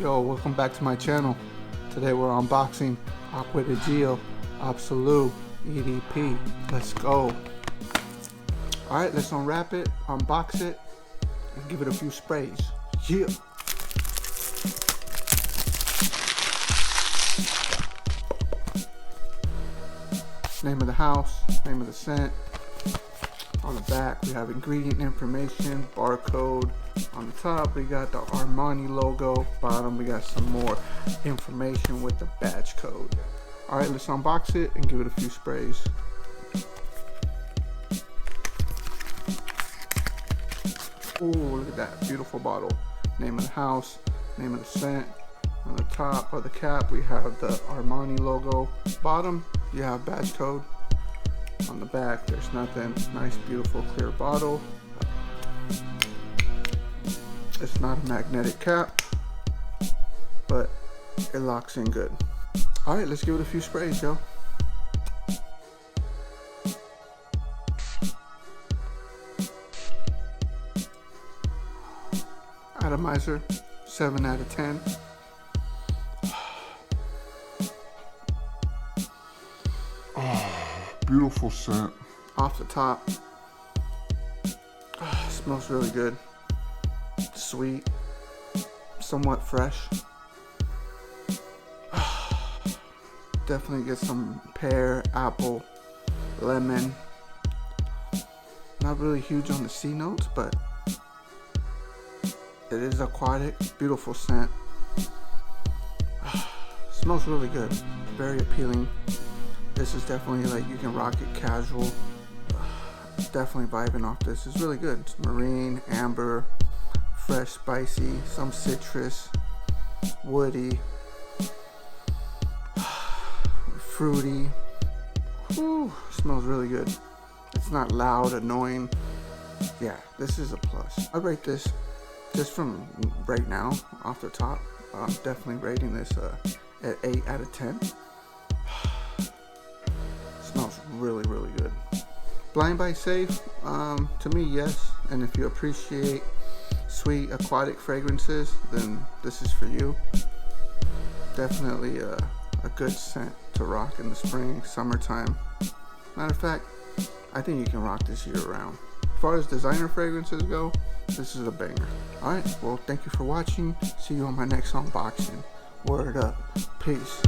Yo, welcome back to my channel. Today we're unboxing Acqua di Giò Absolu EDP. Let's go. Alright, let's unwrap it, unbox it, and give it a few sprays. Yeah. Name of the house, name of the scent. On the back we have ingredient information, barcode. On the top we got the Armani logo. Bottom we got some more information with the badge code. Alright, let's unbox it and give it a few sprays. Ooh, look at that beautiful bottle. Name of the house, name of the scent. On the top of the cap we have the Armani logo. Bottom you have badge code. On the back there's nothing. Nice beautiful clear bottle. It's not a magnetic cap, but it locks in good. Alright, let's give it a few sprays, yo. Atomizer, 7 out of 10. Beautiful scent. Off the top, smells really good. Sweet, somewhat fresh. Definitely get some pear, apple, lemon. Not really huge on the C notes, but it is aquatic. Beautiful scent. Smells really good. Very appealing. This is definitely like you can rock it casual. Definitely vibing off this. It's really good. It's marine, amber, fresh, spicy, some citrus, woody, fruity. Whew, smells really good. It's not loud, annoying. Yeah, this is a plus. I rate this just from right now off the top. I'm definitely rating this at 8 out of 10. Smells really, really good. Blind buy safe? To me, yes. And if you appreciate sweet aquatic fragrances, then this is for you. Definitely a good scent to rock in the spring, summertime. Matter of fact, I think you can rock this year round. As far as designer fragrances go, this is a banger. Alright, well, thank you for watching. See you on my next unboxing. Word up. Peace.